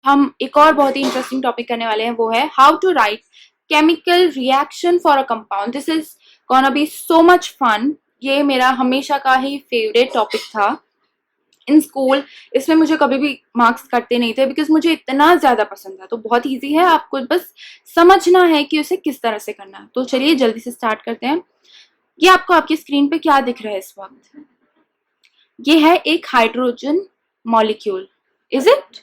हम एक और बहुत ही इंटरेस्टिंग टॉपिक करने वाले हैं, वो है how to write chemical reaction for a compound. This is gonna be so much fun. ये मेरा हमेशा का ही फेवरेट टॉपिक था इन स्कूल। इसमें मुझे कभी भी मार्क्स कटते नहीं थे बिकॉज मुझे इतना ज्यादा पसंद था। तो बहुत ईजी है, आपको बस समझना है कि उसे किस तरह से करना है। तो चलिए जल्दी से स्टार्ट करते हैं। ये आपको आपकी स्क्रीन पे क्या दिख रहा है इस वक्त? ये है एक hydrogen molecule. Is it?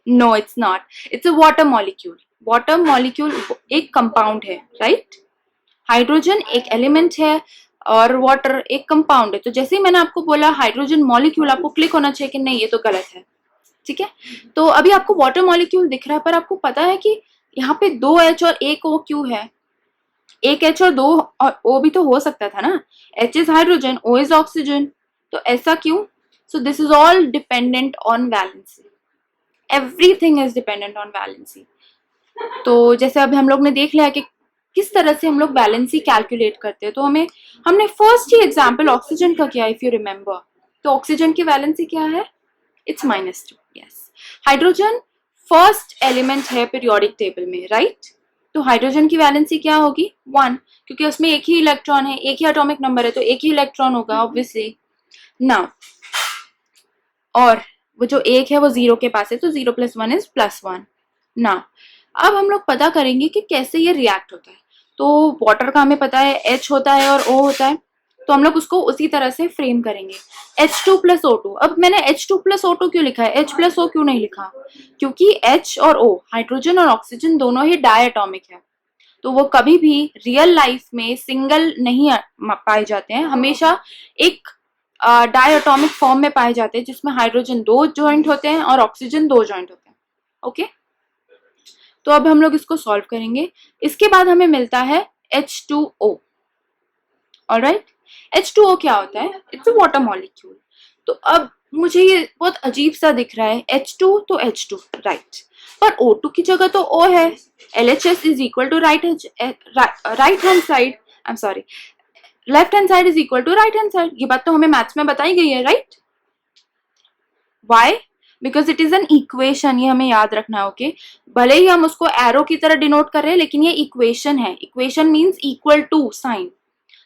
No, it's not. It's a water molecule. Water molecule एक कंपाउंड है, राइट? हाइड्रोजन एक एलिमेंट है और वाटर एक कंपाउंड है। तो जैसे ही मैंने आपको बोला हाइड्रोजन मॉलिक्यूल, आपको क्लिक होना चाहिए कि नहीं ये तो गलत है। ठीक है, तो अभी आपको वाटर मॉलिक्यूल दिख रहा है, पर आपको पता है कि यहाँ पे 2 H और 1 O क्यों है? 1 H और 2 और O भी तो हो सकता था ना। H is hydrogen, O is oxygen. तो ऐसा क्यों? So this is all dependent on valency. Everything is dependent on valency. तो जैसे अब हम लोग ने देख लिया कि किस तरह से हम लोग वैलेंसी कैलकुलेट करते हैं। तो हमने फर्स्ट ही एग्जांपल ऑक्सीजन का किया, इफ यू रिमेंबर। तो ऑक्सीजन की वैलेंसी क्या है? It's -2। Yes, hydrogen first element है पीरियोडिक टेबल में, राइट? तो हाइड्रोजन की वैलेंसी क्या होगी? 1, क्योंकि उसमें एक ही इलेक्ट्रॉन है, एक ही एटॉमिक नंबर है, तो एक ही इलेक्ट्रॉन होगा ऑब्वियसली। नाउ, और वो जो एक है वो 0 के पास है, तो 0 + 1 इज +1। नाउ अब हम लोग पता करेंगे कि कैसे ये रिएक्ट होता है। तो वाटर का हमें पता है H होता है और O होता है, तो हम लोग उसको उसी तरह से फ्रेम करेंगे। H2 + O2। अब मैंने H2 + O2 क्यों लिखा है, H + O क्यों नहीं लिखा? क्योंकि H और O, हाइड्रोजन और ऑक्सीजन, दोनों ही डायटॉमिक है। तो वो कभी भी रियल लाइफ में सिंगल नहीं पाए जाते हैं, हमेशा एक डायटॉमिक फॉर्म में पाए जाते हैं, जिसमें हाइड्रोजन 2 जॉइंट होते हैं और ऑक्सीजन 2 जॉइंट होते हैं। ओके, तो अब हम लोग इसको सॉल्व करेंगे। इसके बाद हमें मिलता है H2O। ऑलराइट, H2O क्या होता है? It's a water molecule. तो अब मुझे ये बहुत अजीब सा दिख रहा है, H2 तो H2, राइट, पर O2 की जगह तो O है। LHS is equal to right hand side, I am sorry, left hand side is equal to right hand side. ये बात तो हमें मैथ्स में बताई गई है, right? Why? Because it is an equation, ये हमें याद रखना है। ओके, भले ही हम उसको एरो की तरह डिनोट कर रहे हैं, लेकिन ये इक्वेशन है। Equation means equal to sign.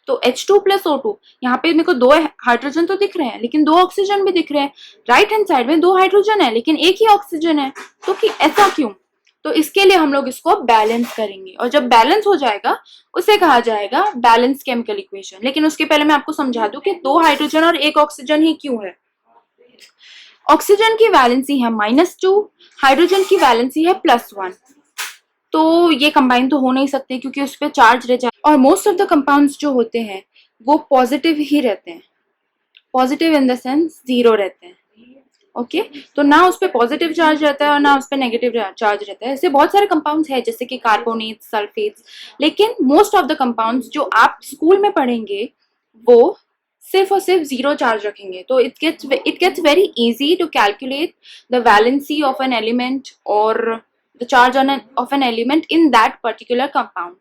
तो H2 + O2, यहाँ पे मेरे को 2 हाइड्रोजन तो दिख रहे हैं, लेकिन 2 ऑक्सीजन भी दिख रहे हैं। राइट हैंड साइड में 2 हाइड्रोजन है, लेकिन एक ही ऑक्सीजन है। तो कि ऐसा क्यों? तो इसके लिए हम लोग इसको बैलेंस करेंगे, और जब बैलेंस हो जाएगा उसे कहा जाएगा बैलेंस केमिकल इक्वेशन। लेकिन उसके पहले मैं आपको समझा दूं कि 2 हाइड्रोजन और 1 ऑक्सीजन ही क्यों है। ऑक्सीजन की वैलेंसी है -2, हाइड्रोजन की वैलेंसी है +1। तो ये कंबाइन तो हो नहीं सकते क्योंकि उस पर चार्ज रह जाए, और मोस्ट ऑफ द कंपाउंड्स जो होते हैं वो पॉजिटिव ही रहते हैं। पॉजिटिव इन द सेंस 0 रहते हैं। ओके, तो ना उस पर पॉजिटिव चार्ज रहता है और ना उस पर नेगेटिव चार्ज रहता है। ऐसे बहुत सारे कंपाउंड्स हैं जैसे कि कार्बोनेट्स, सल्फेट्स, लेकिन मोस्ट ऑफ द कंपाउंड्स जो आप स्कूल में पढ़ेंगे वो सिर्फ और सिर्फ 0 चार्ज रखेंगे। तो it gets very easy to calculate the valency of an element और the charge of an element in that particular compound.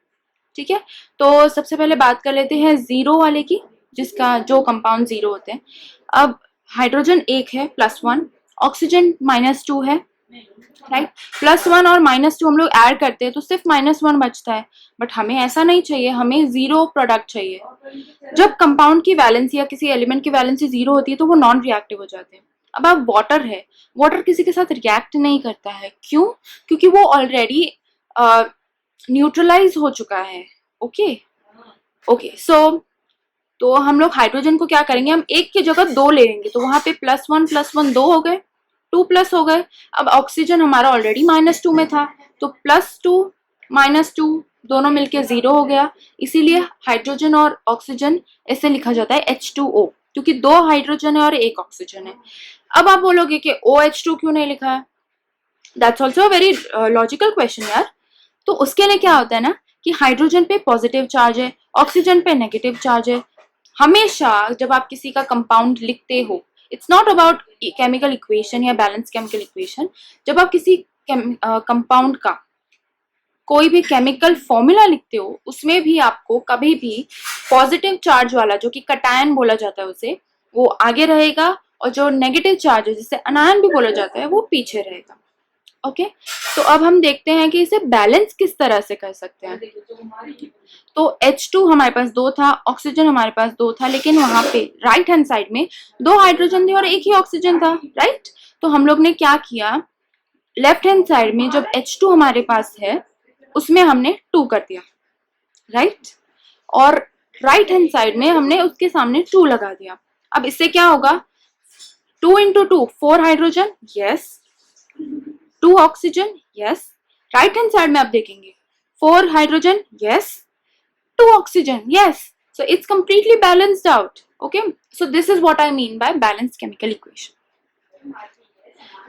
ठीक है, तो सबसे पहले बात कर लेते हैं 0 वाले की, जिसका जो कंपाउंड 0 होते हैं। अब हाइड्रोजन 1 है, +1, ऑक्सीजन -2 है, राइट? +1 और -2 हम लोग ऐड करते हैं तो सिर्फ -1 बचता है, बट हमें ऐसा नहीं चाहिए, हमें 0 प्रोडक्ट चाहिए। जब कंपाउंड की वैलेंसी या किसी एलिमेंट की वैलेंसी 0 होती है तो वो नॉन रिएक्टिव हो जाते हैं। अब आप वाटर है, वाटर किसी के साथ रिएक्ट नहीं करता है, क्यों? क्योंकि वो ऑलरेडी न्यूट्रलाइज हो चुका है। ओके, ओके, सो तो हम लोग हाइड्रोजन को क्या करेंगे, हम 1 की जगह 2 ले लेंगे, तो वहां पे +1 +1 2 हो गए, 2+ हो गए। अब ऑक्सीजन हमारा ऑलरेडी -2 में था, तो +2 -2 दोनों मिलके 0 हो गया। इसीलिए हाइड्रोजन और ऑक्सीजन ऐसे लिखा जाता है H2O, क्योंकि 2 हाइड्रोजन है और 1 ऑक्सीजन है। अब आप बोलोगे कि OH2 क्यों नहीं लिखा है? That's also very logical question यार। तो उसके लिए क्या होता है ना कि हाइड्रोजन पे पॉजिटिव चार्ज है, ऑक्सीजन पे नेगेटिव चार्ज है। हमेशा जब आप किसी का कंपाउंड लिखते हो, it's not about chemical equation या बैलेंस केमिकल इक्वेशन, जब आप किसी कंपाउंड का कोई भी केमिकल फॉर्मूला लिखते हो, उसमें भी आपको कभी भी पॉजिटिव चार्ज वाला, जो कि कटायन बोला जाता है उसे, वो आगे रहेगा, और जो नेगेटिव चार्ज है जिसे अनायन भी बोला जाता है वो पीछे रहेगा। ओके, तो अब हम देखते हैं कि इसे बैलेंस किस तरह से कर सकते हैं। तो H2 हमारे पास 2 था, ऑक्सीजन हमारे पास 2 था, लेकिन वहां पे राइट हैंड साइड में 2 हाइड्रोजन थे और एक ही ऑक्सीजन था, राइट। तो हम लोग ने क्या किया, लेफ्ट हैंड साइड में जब H2 हमारे पास है उसमें हमने 2 कर दिया, राइट, और राइट हैंड साइड में हमने उसके सामने 2 लगा दिया। अब इससे क्या होगा, 2 into 2 4 hydrogen, yes, 2 oxygen, yes, right hand side में आप देखेंगे 4 hydrogen, yes, 2 oxygen, yes, so it's completely balanced out. Okay, so this is what I mean by balanced chemical equation.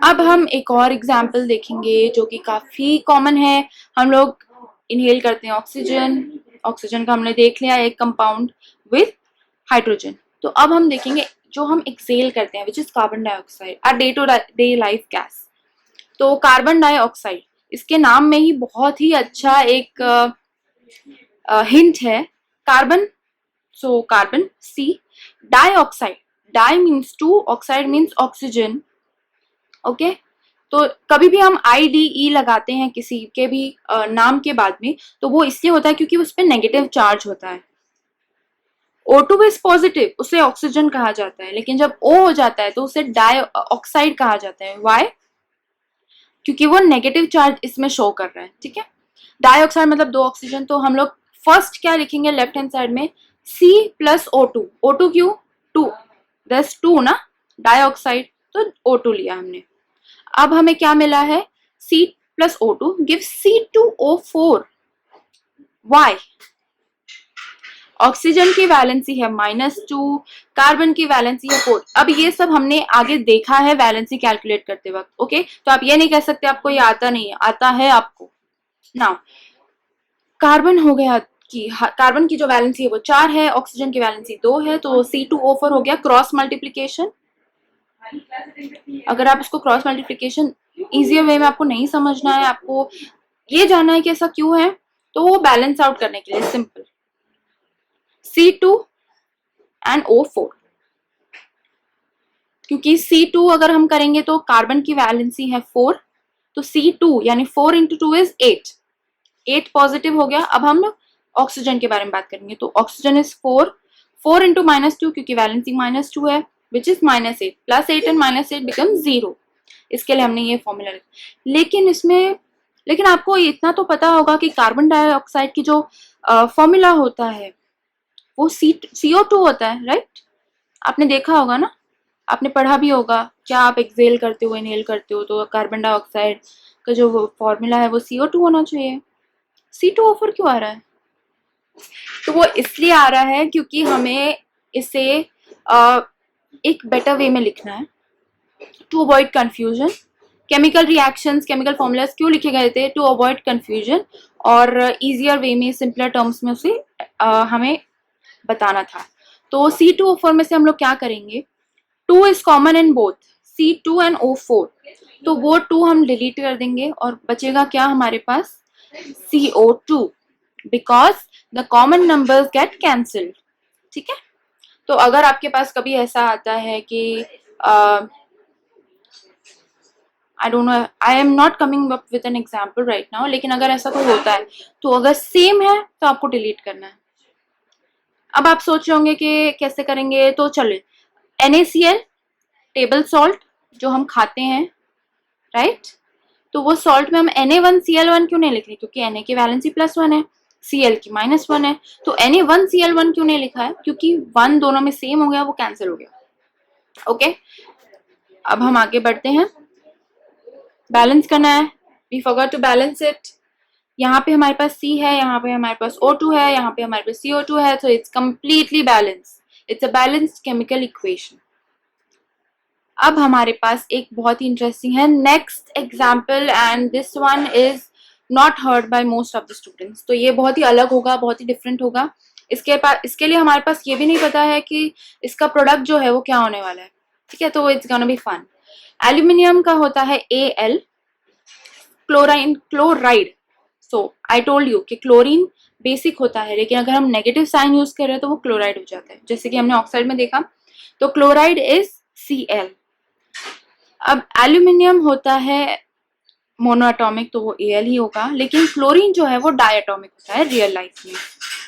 अब हम एक और एग्जाम्पल देखेंगे जो कि काफी कॉमन है। हम लोग इनहेल करते हैं ऑक्सीजन, ऑक्सीजन का हमने देख लिया एक कंपाउंड विथ हाइड्रोजन। तो अब हम देखेंगे जो हम एक्सेल करते हैं which is carbon dioxide, our day to day life gas. तो कार्बन डाइऑक्साइड, इसके नाम में ही बहुत ही अच्छा एक हिंट है, carbon, so carbon, C, dioxide, di means 2, oxide means oxygen. Okay, तो कभी भी हम IDE लगाते हैं किसी के भी नाम के बाद में, तो वो इसलिए होता है क्योंकि उस पर नेगेटिव चार्ज होता है। O2 इज पॉजिटिव, उसे ऑक्सीजन कहा जाता है, लेकिन जब O हो जाता है तो उसे डाइऑक्साइड कहा जाता है। वाई? क्योंकि वो नेगेटिव चार्ज इसमें शो कर रहा है, ठीक है। डाइऑक्साइड मतलब 2 ऑक्सीजन, तो हम लोग फर्स्ट क्या लिखेंगे लेफ्ट हैंड साइड में, C प्लस O2, O2 क्यों, 2, दस 2 ना, डाइऑक्साइड, तो O2 लिया हमने। अब हमें क्या मिला है, C plus O2 give C2O4। Why? Oxygen की वैलेंसी है -2, कार्बन की वैलेंसी है 4। अब ये सब हमने आगे देखा है वैलेंसी कैलकुलेट करते वक्त, ओके। तो आप ये नहीं कह सकते आपको ये आता नहीं है, आता है आपको ना। कार्बन हो गया कि कार्बन की जो वैलेंसी है वो 4 है, ऑक्सीजन की वैलेंसी 2 है, तो C2O4 हो गया क्रॉस मल्टीप्लीकेशन। अगर आप इसको क्रॉस मल्टीप्लीकेशन इजियर वे में आपको नहीं समझना है, आपको ये जानना है कि ऐसा क्यों है, तो वो बैलेंस आउट करने के लिए सिंपल C2 एंड O4, क्योंकि C2 अगर हम करेंगे तो कार्बन की वैलेंसी है 4, तो C2 यानी 4 इंटू 2 इज 8, 8 पॉजिटिव हो गया। अब हम ऑक्सीजन के बारे में बात करेंगे, तो ऑक्सीजन इज 4 इंटू -2 क्योंकि वैलेंसी -2 है, which is -8, plus 8 and -8 become 0। इसके लिए हमने ये फॉर्मूला लिखा। लेकिन आपको इतना तो पता होगा कि कार्बन डाइऑक्साइड की जो फॉर्मूला होता है वो CO2 होता है, राइट। आपने देखा होगा ना, आपने पढ़ा भी होगा, क्या आप एक्सेल करते हो, इनहेल करते हो, तो कार्बन डाइऑक्साइड का जो फॉर्मूला है वो CO2 होना चाहिए। C2O4 क्यों आ रहा है? तो वो इसलिए आ रहा है क्योंकि हमें इसे एक बेटर वे में लिखना है to avoid confusion. Chemical reactions, chemical formulas क्यों लिखे गए थे, टू अवॉइड कंफ्यूजन, और इजियर वे में, सिंपलर टर्म्स में उसे हमें बताना था। तो C2O4 में से हम लोग क्या करेंगे, 2 is common in both C2 and O4, तो वो 2 हम डिलीट कर देंगे और बचेगा क्या हमारे पास, CO2, because the common numbers get cancelled, ठीक है। तो अगर आपके पास कभी ऐसा आता है कि I don't know, I am not coming up with an example right now, लेकिन अगर ऐसा कोई होता है तो अगर सेम है तो आपको डिलीट करना है। अब आप सोच रहे होंगे कि कैसे करेंगे, तो चलिए NaCl, टेबल सॉल्ट जो हम खाते हैं, राइट, तो वो सॉल्ट में हम Na1Cl1 क्यों नहीं लिख रहे, क्योंकि Na की वैलेंसी +1 है, Cl की -1 है, तो Na1Cl1 क्यों नहीं लिखा है, क्योंकि 1 दोनों में सेम हो गया, वो कैंसिल हो गया। ओके, अब हम आगे बढ़ते हैं, बैलेंस करना है, we forgot to balance it. यहाँ पे हमारे पास C है, यहाँ पे हमारे पास O2 है, यहाँ पे हमारे पास CO2 है, तो it's completely balance, it's a balanced chemical equation. अब हमारे पास एक बहुत ही इंटरेस्टिंग है next example, and this one is not heard by most of the students. तो ये बहुत ही अलग होगा, बहुत ही डिफरेंट होगा। इसके लिए हमारे पास ये भी नहीं पता है कि इसका प्रोडक्ट जो है वो क्या होने वाला है, ठीक है, तो it's gonna be fun. Aluminium का होता है Al, chloride. So I told you कि क्लोरीन बेसिक होता है, लेकिन अगर हम नेगेटिव साइन यूज कर रहे हैं तो वो क्लोराइड हो जाता है, जैसे कि हमने ऑक्साइड में देखा। तो क्लोराइड इज Cl। अब एल्यूमिनियम होता है मोनोएटॉमिक तो वो Al ही होगा, लेकिन क्लोरीन जो है वो डायटॉमिक होता है रियल लाइफ में,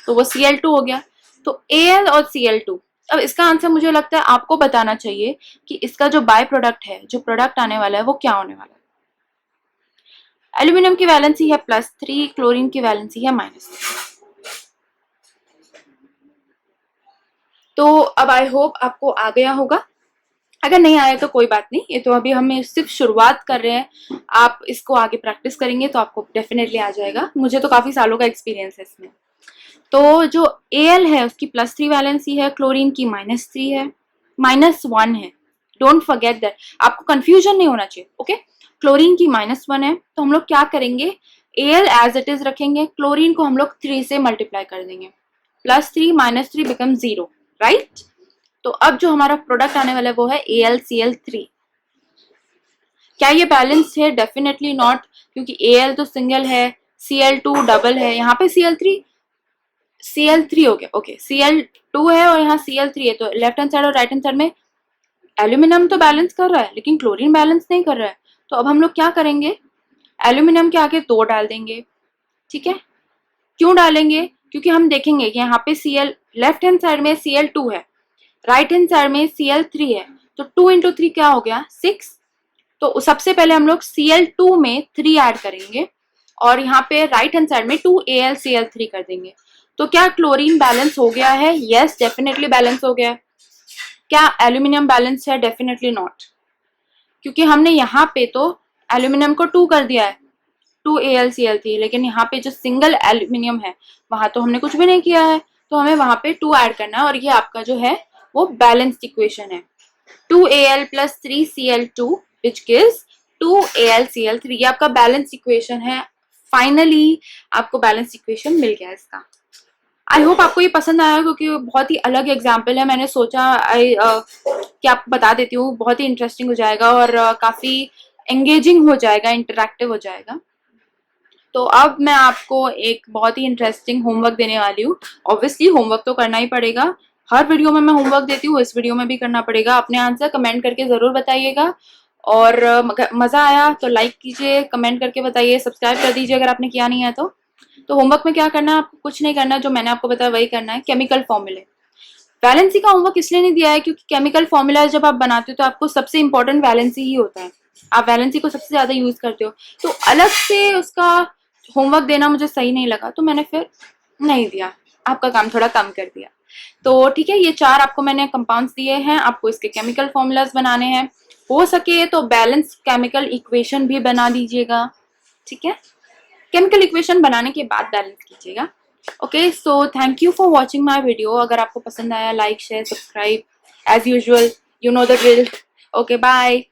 तो वो Cl2 हो गया। तो Al और Cl2, अब इसका आंसर मुझे लगता है आपको बताना चाहिए कि इसका जो बाय प्रोडक्ट है, जो प्रोडक्ट आने वाला है वो क्या होने वाला है। एल्यूमिनियम की वैलेंसी है +3, क्लोरीन की वैलेंसी है -3। तो अब आई होप आपको आ गया होगा, अगर नहीं आया तो कोई बात नहीं, ये तो अभी हम सिर्फ शुरुआत कर रहे हैं। आप इसको आगे प्रैक्टिस करेंगे तो आपको डेफिनेटली आ जाएगा, मुझे तो काफी सालों का एक्सपीरियंस है इसमें। तो जो Al है उसकी +3 वैलेंसी है, क्लोरीन की -3 है, -1 है, डोंट फॉरगेट दैट, आपको कंफ्यूजन नहीं होना चाहिए। ओके, क्लोरीन की -1 है, तो हम लोग क्या करेंगे, Al एज इट इज रखेंगे, क्लोरीन को हम लोग 3 से मल्टीप्लाई कर देंगे, +3 -3 बिकम 0, राइट। तो अब जो हमारा प्रोडक्ट आने वाला है वो है AlCl3। क्या ये बैलेंस है? डेफिनेटली नॉट, क्योंकि Al तो सिंगल है, Cl2 डबल है, यहाँ पे Cl3 हो गया। ओके, Cl2 है और यहाँ Cl3 है, तो लेफ्ट हैंड साइड और राइट हैंड साइड में एल्यूमिनियम तो बैलेंस कर रहा है लेकिन क्लोरीन बैलेंस नहीं कर रहा है। तो अब हम लोग क्या करेंगे, एल्यूमिनियम के आगे 2 डाल देंगे, ठीक है। क्यों डालेंगे? क्योंकि हम देखेंगे कि यहाँ पे लेफ्ट हैंड साइड में Cl2 है, राइट हैंड साइड में Cl3 है, तो 2 इंटू 3 क्या हो गया, 6। तो सबसे पहले हम लोग Cl2 में 3 ऐड करेंगे और यहाँ पे राइट हैंड साइड में 2AlCl3 कर देंगे। तो क्या क्लोरीन बैलेंस हो गया है? यस, डेफिनेटली बैलेंस हो गया है। क्या एल्यूमिनियम बैलेंस है? डेफिनेटली नॉट, क्योंकि हमने यहाँ पे तो एल्यूमिनियम को 2 कर दिया है, 2AlCl3, लेकिन यहाँ पे जो सिंगल एल्यूमिनियम है वहां तो हमने कुछ भी नहीं किया है, तो हमें वहां पे 2 ऐड करना है और ये आपका जो है वो बैलेंस्ड इक्वेशन है, 2Al + 3Cl2 which gives 2AlCl3। ये आपका बैलेंस इक्वेशन है। फाइनली आपको बैलेंस इक्वेशन मिल गया इसका। आई होप आपको ये पसंद आया, क्योंकि बहुत ही अलग एग्जाम्पल है, मैंने सोचा कि आपको बता देती हूँ, बहुत ही इंटरेस्टिंग हो जाएगा और काफी एंगेजिंग हो जाएगा, इंटरेक्टिव हो जाएगा। तो अब मैं आपको एक बहुत ही इंटरेस्टिंग होमवर्क देने वाली हूँ। ऑब्वियसली होमवर्क तो करना ही पड़ेगा, हर वीडियो में मैं होमवर्क देती हूँ, इस वीडियो में भी करना पड़ेगा। अपने आंसर कमेंट करके जरूर बताइएगा, और मजा आया तो लाइक कीजिए, कमेंट करके बताइए, सब्सक्राइब कर दीजिए अगर आपने किया नहीं है तो होमवर्क में क्या करना है, आपको कुछ नहीं करना है, जो मैंने आपको बताया वही करना है, केमिकल फॉर्मूले। वैलेंसी का होमवर्क इसलिए नहीं दिया है क्योंकि केमिकल फॉर्मूला जब आप बनाते हो तो आपको सबसे इंपॉर्टेंट वैलेंसी ही होता है, आप वैलेंसी को सबसे ज्यादा यूज करते हो, तो अलग से उसका होमवर्क देना मुझे सही नहीं लगा, तो मैंने फिर नहीं दिया, आपका काम थोड़ा कम कर दिया। तो ठीक है, ये 4 आपको मैंने कंपाउंड्स दिए हैं, आपको इसके केमिकल फॉर्मूलाज बनाने हैं, हो सके तो बैलेंस केमिकल इक्वेशन भी बना दीजिएगा, ठीक है। केमिकल इक्वेशन बनाने के बाद बैलेंस कीजिएगा। Okay, so thank you for watching my video. अगर आपको पसंद आया, like share subscribe as usual, you know the drill. Okay, bye.